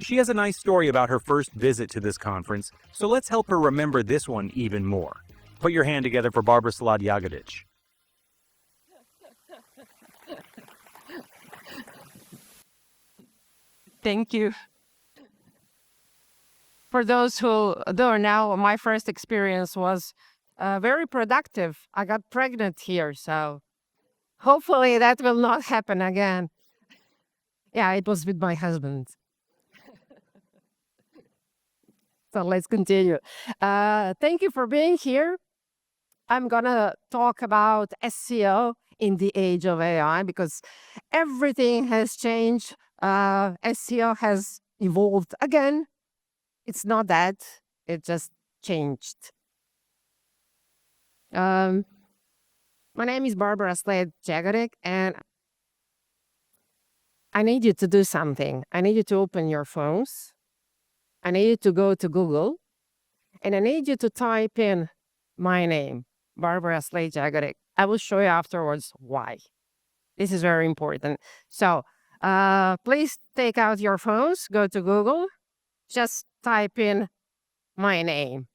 She has a nice story about her first visit to this conference, so let's help her remember this one even more. Put your hand together for Barbara Slade Jagodic. Thank you. For those who don't know, my first experience was very productive. I got pregnant here, so hopefully that will not happen again. Yeah, it was with my husband. So let's continue. Thank you for being here. I'm gonna talk about SEO in the age of AI because everything has changed. SEO has evolved again. It's not that, it just changed. My name is Barbara Slade Jagodic, and I need you to do something. I need you to open your phones. I need you to go to Google, and I need you to type in my name, Barbara Slade Jagodic. I will show you afterwards why. This is very important. So please take out your phones, go to Google, just type in my name.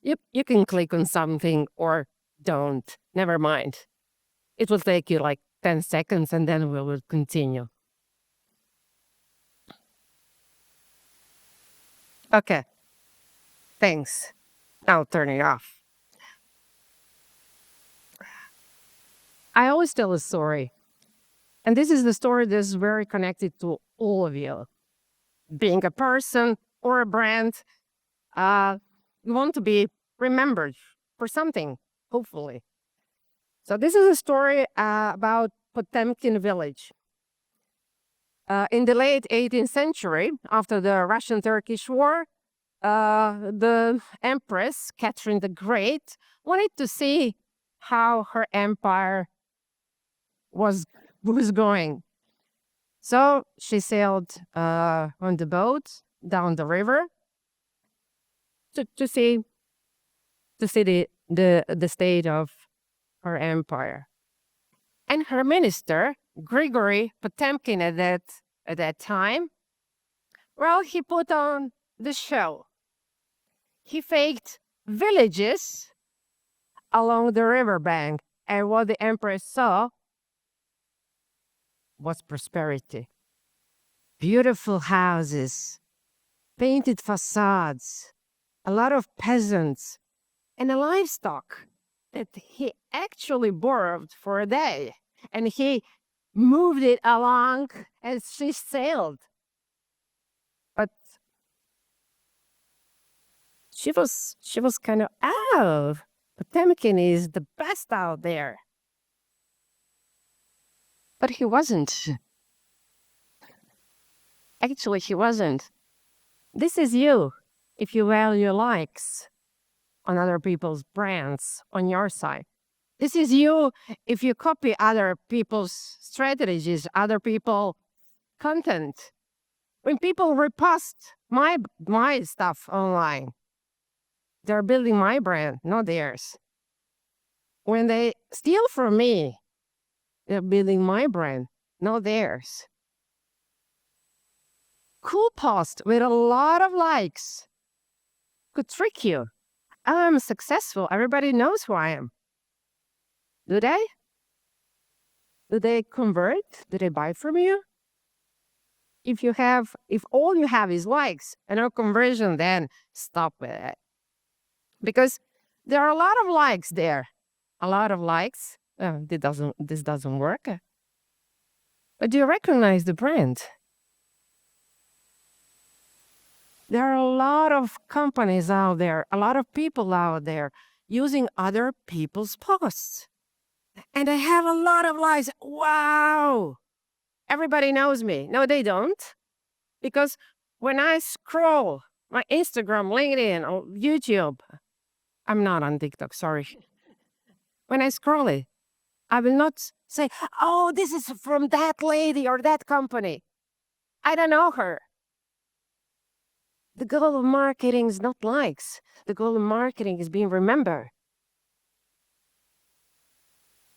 You can click on something or don't. Never mind. It will take you like 10 seconds and then we will continue. Okay. Thanks. I'll turn it off. I always tell a story. And this is the story that's very connected to all of you. Being a person or a brand, you want to be remembered for something, hopefully. So this is a story about Potemkin village. In the late 18th century, after the Russian-Turkish War, the Empress, Catherine the Great, wanted to see how her empire was going. So she sailed on the boat down the river to see the state of her empire. And her minister, Grigory Potemkin, at that time, well, he put on the show. He faked villages along the riverbank, and what the empress saw was prosperity. Beautiful houses, painted facades, a lot of peasants, and a livestock that he actually borrowed for a day. And he moved it along as she sailed. But she was kind of, Potemkin is the best out there. But he wasn't. Actually, he wasn't. This is you, if you value likes on other people's brands on your site. This is you if you copy other people's strategies, other people's content. When people repost my stuff online, they're building my brand, not theirs. When they steal from me, they're building my brand, not theirs. Cool post with a lot of likes could trick you. I'm successful. Everybody knows who I am. Do they? Do they convert? Do they buy from you? If all you have is likes and no conversion, then stop with it. Because there are a lot of likes there. A lot of likes. This doesn't work. But do you recognize the brand? There are a lot of companies out there, a lot of people out there using other people's posts. And I have a lot of likes. Wow! Everybody knows me. No, they don't. Because when I scroll my Instagram, LinkedIn, or YouTube, I'm not on TikTok, sorry. When I scroll it, I will not say, oh, this is from that lady or that company. I don't know her. The goal of marketing is not likes. The goal of marketing is being remembered.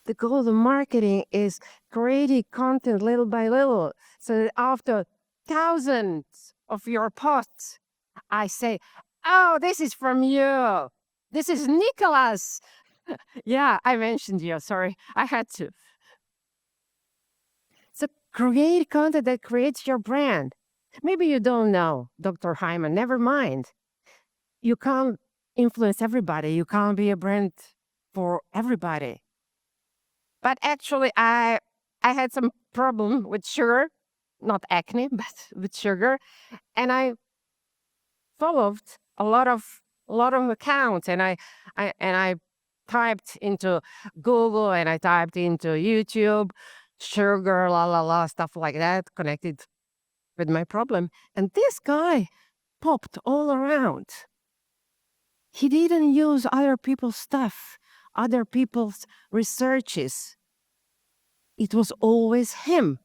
The goal of marketing is creating content little by little, so that after thousands of your posts, I say, "Oh, this is from you. This is Nicholas." Yeah, I mentioned you. Sorry, I had to. So create content that creates your brand. Maybe you don't know Dr. Hyman. Never mind. You can't influence everybody. You can't be a brand for everybody. But actually, I had some problem with sugar, not acne, but with sugar, and I followed a lot of accounts, and I typed into Google and I typed into YouTube, sugar, la la la, stuff like that, connected with my problem. And this guy popped all around. He didn't use other people's stuff, other people's researches. It was always him.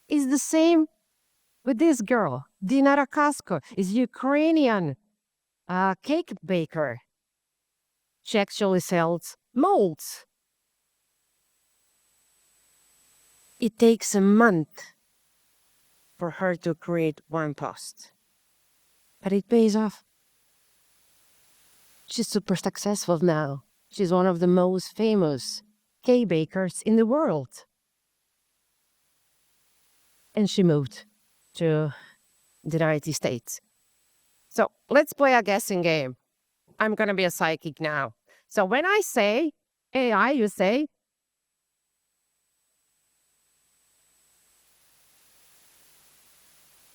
It's the same with this girl. Dinara Kasko is Ukrainian cake baker. She actually sells molds. It takes a month for her to create one post, but it pays off. She's super successful now. She's one of the most famous cake bakers in the world. And she moved to the United States. So let's play a guessing game. I'm going to be a psychic now. So when I say AI, you say,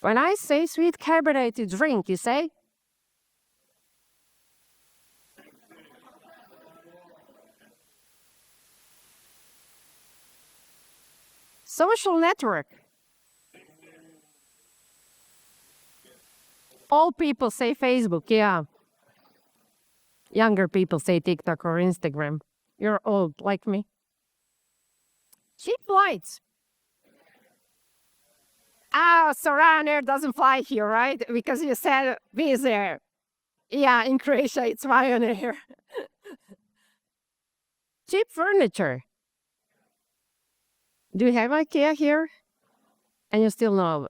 when I say sweet carbonated drink, you say, social network. All people say Facebook, yeah. Younger people say TikTok or Instagram. You're old, like me. Cheap flights. Ah, so Ryanair doesn't fly here, right? Because you said Wizz Air. Yeah, in Croatia, it's Ryanair. Cheap furniture. Do you have IKEA here? And you still know.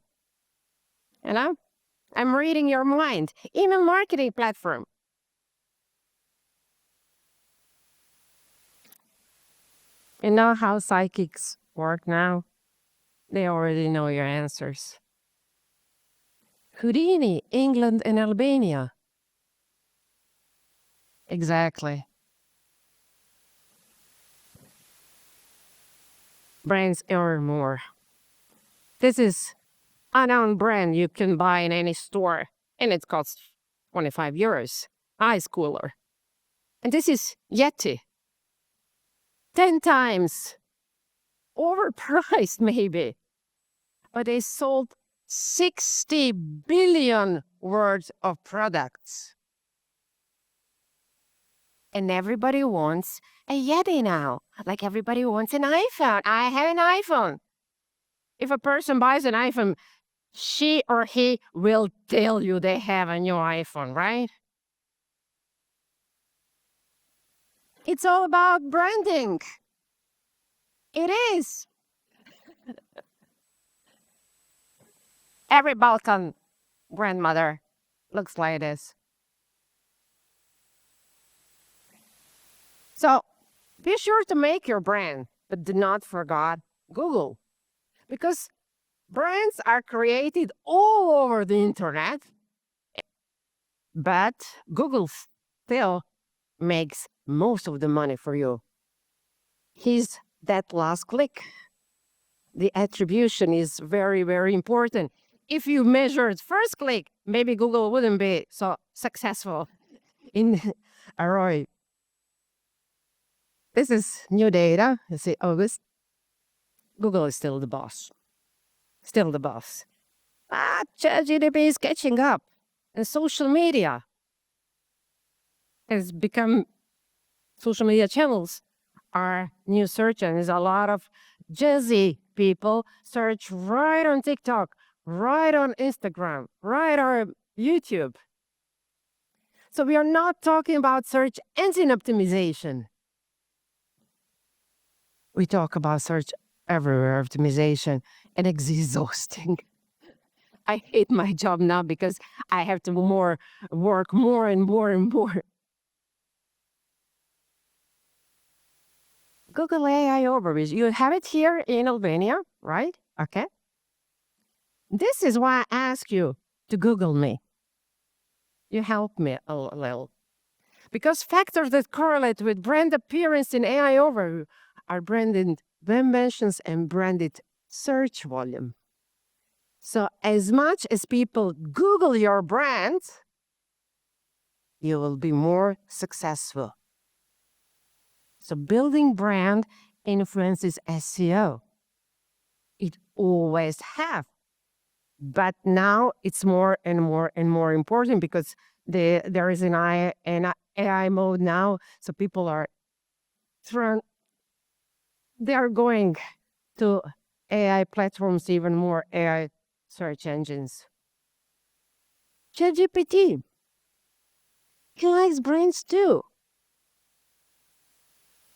You know? I'm reading your mind. Email marketing platform. You know how psychics work now? They already know your answers. Houdini, England and Albania. Exactly. Brands earn more. This is unknown brand you can buy in any store, and it costs 25 euros. Ice cooler. And this is Yeti. 10 times overpriced, maybe. But they sold 60 billion worth of products. And everybody wants a Yeti now. Like everybody wants an iPhone. I have an iPhone. If a person buys an iPhone, she or he will tell you they have a new iPhone, right? It's all about branding. It is. Every Balkan grandmother looks like this. So be sure to make your brand, but do not forget Google. Because brands are created all over the internet, but Google still makes most of the money for you. Here's that last click. The attribution is very, very important. If you measured first click, maybe Google wouldn't be so successful in ROI. This is new data. You see, August. Google is still the boss. Still the boss. ChatGPT is catching up. And social media has become, social media channels are new search engines. A lot of Gen people search right on TikTok, right on Instagram, right on YouTube. So we are not talking about search engine optimization. We talk about search everywhere optimization, and it's exhausting. I hate my job now because I have to work more and more and more. Google AI overviews. You have it here in Albania, right? Okay. This is why I ask you to Google me. You help me a little. Because factors that correlate with brand appearance in AI overview are branded web mentions and branded search volume. So as much as people Google your brand, you will be more successful. So building brand influences SEO. It always have. But now it's more and more and more important because there is an AI mode now. So people are they are going to AI platforms, even more AI search engines. ChatGPT, he likes brains too.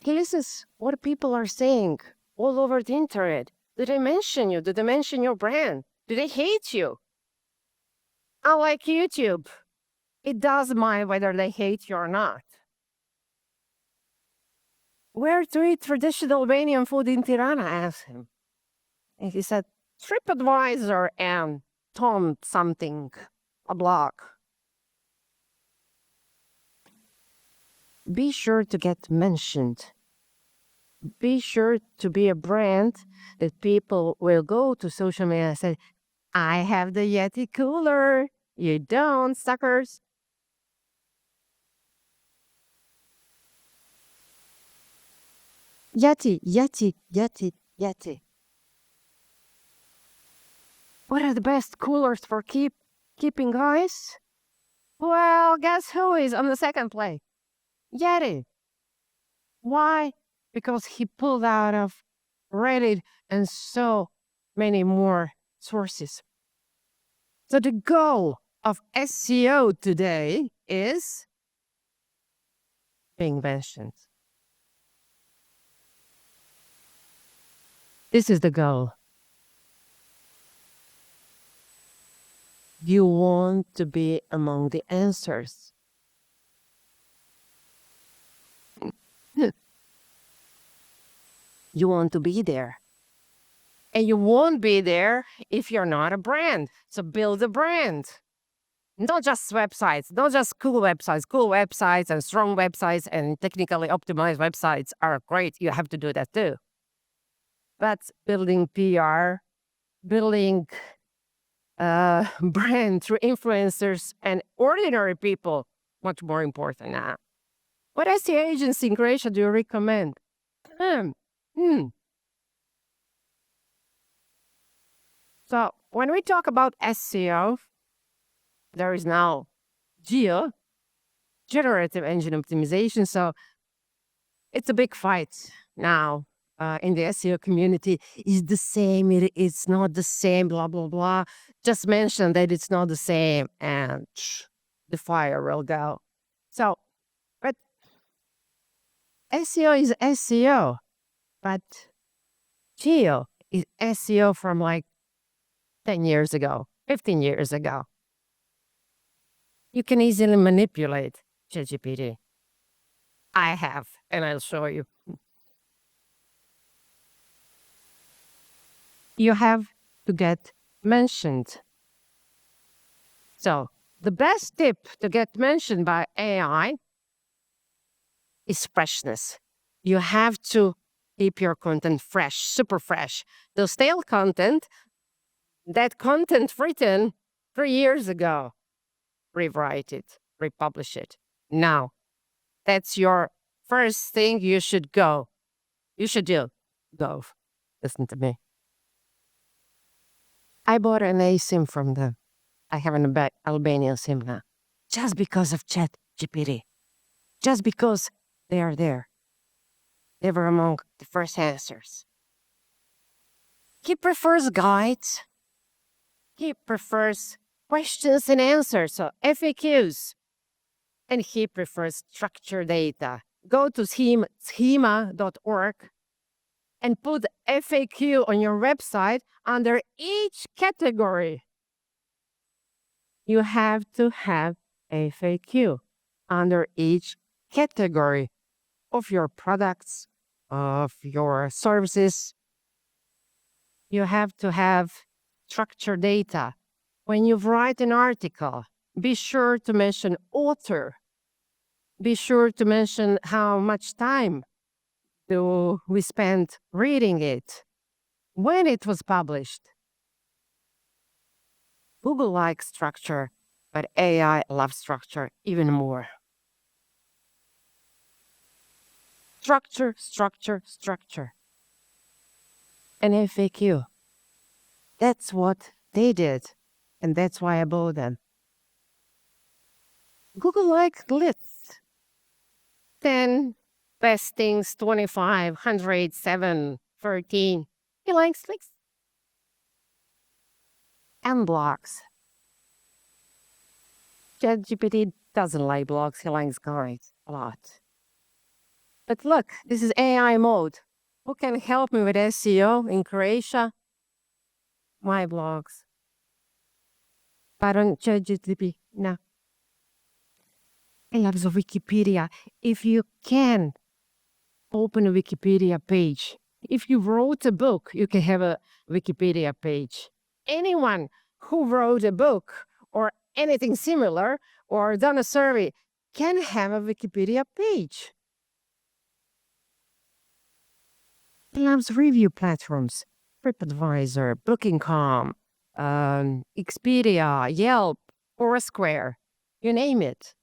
He listens what people are saying all over the internet. Do they mention you? Do they mention your brand? Do they hate you? Unlike YouTube, it does mind whether they hate you or not. Where to eat traditional Albanian food in Tirana? I asked him. And he said, TripAdvisor and Tom something, a blog. Be sure to get mentioned. Be sure to be a brand that people will go to social media and say, I have the Yeti cooler. You don't, suckers. Yeti, Yeti, Yeti, Yeti. What are the best coolers for keeping ice? Well, guess who is on the second place? Yeti. Why? Because he pulled out of Reddit and so many more sources. So the goal of SEO today is being mentioned. This is the goal. You want to be among the answers. You want to be there. And you won't be there if you're not a brand. So build a brand. Not just websites, not just cool websites. Cool websites and strong websites and technically optimized websites are great. You have to do that too. But building PR, building brand through influencers and ordinary people, much more important now. What SEO agency in Croatia do you recommend? So when we talk about SEO, there is now generative engine optimization. So it's a big fight now in the SEO community. Is the same? It's not the same. Blah blah blah. Just mention that it's not the same, and the fire will go. So, but SEO is SEO, but geo is SEO from like 10 years ago, 15 years ago. You can easily manipulate ChatGPT. I have, and I'll show you. You have to get mentioned. So the best tip to get mentioned by AI is freshness. You have to keep your content fresh, super fresh. The stale content, that content written 3 years ago, rewrite it, republish it. Now, that's your first thing you should do. Go. Listen to me. I bought an eSIM from them. I have an Albanian SIM now. Just because of ChatGPT. Just because they are there. They were among the first answers. He prefers guides. He prefers questions and answers, so FAQs. And he prefers structured data. Go to schema.org and put FAQ on your website under each category. you have to have FAQ under each category of your products, of your services. You have to have structured data. When you write an article, be sure to mention author. Be sure to mention how much time do we spend reading it, when it was published. Google likes structure, but AI loves structure even more. Structure, structure, structure. An FAQ. That's what they did, and that's why I bought them. Google likes lists. 10 best things, 25, 100, 7, 13. He likes lists. And blogs. ChatGPT doesn't like blogs, he likes guides a lot. But look, this is AI mode. Who can help me with SEO in Croatia? My blogs. But on ChatGPT, no. I love the Wikipedia. If you can open a Wikipedia page, if you wrote a book, you can have a Wikipedia page. Anyone who wrote a book or anything similar or done a survey can have a Wikipedia page. He loves review platforms, TripAdvisor, Booking.com, Expedia, Yelp, Foursquare, you name it.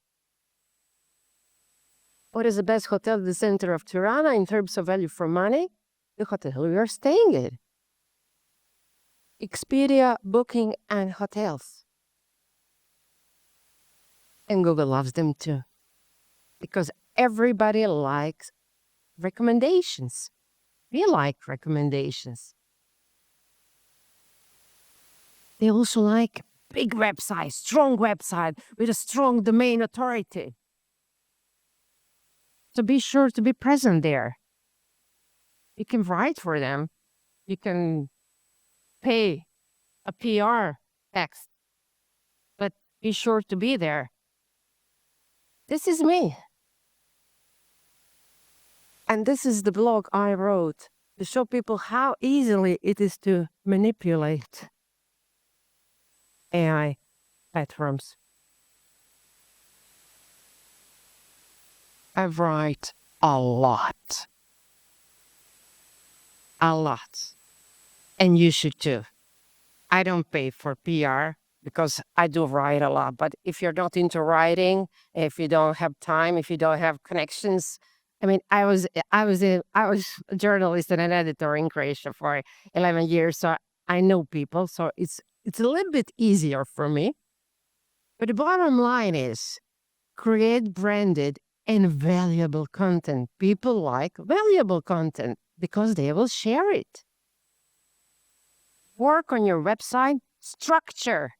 What is the best hotel in the center of Tirana in terms of value for money? The hotel we are staying in. Expedia, Booking, and hotels. And Google loves them too. Because everybody likes recommendations. We like recommendations. They also like big websites, strong website with a strong domain authority. So be sure to be present there. You can write for them. You can pay a PR text, but be sure to be there. This is me. And this is the blog I wrote to show people how easily it is to manipulate AI platforms. I write a lot. A lot. And you should too. I don't pay for PR because I do write a lot. But if you're not into writing, if you don't have time, if you don't have connections, I mean, I was a journalist and an editor in Croatia for 11 years, so I know people. So it's a little bit easier for me. But the bottom line is create branded and valuable content. People like valuable content because they will share it. Work on your website structure,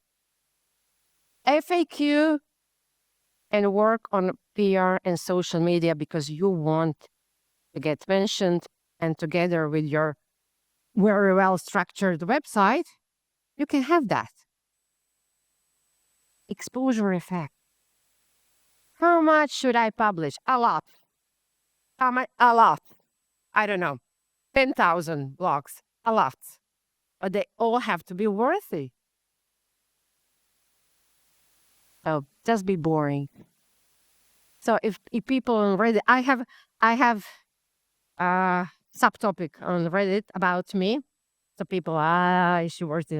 FAQ, and work on PR and social media because you want to get mentioned. And together with your very well structured website, you can have that. Exposure effect. How much should I publish? A lot. How much? A lot. I don't know. 10,000 blogs. A lot. But they all have to be worthy. So just be boring. So if people on Reddit, I have a subtopic on Reddit about me. So people, is she worthy?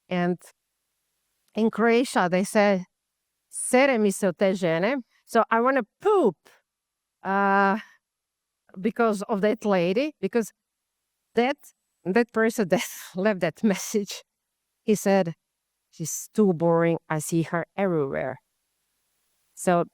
And in Croatia, they say, sere mi se od te žene. So I want to poop because of that lady, because that person that left that message, he said, she's too boring. I see her everywhere. So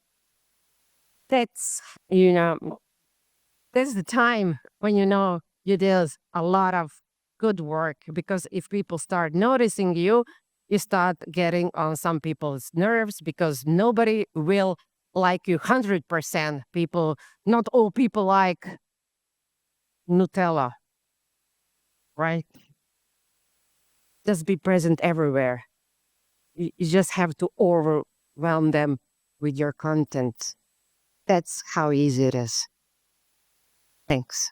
that's, that's the time when you did a lot of good work, because if people start noticing you, you start getting on some people's nerves because nobody will like you 100%. Not all people like Nutella, right? Just be present everywhere. You just have to overwhelm them with your content. That's how easy it is. Thanks.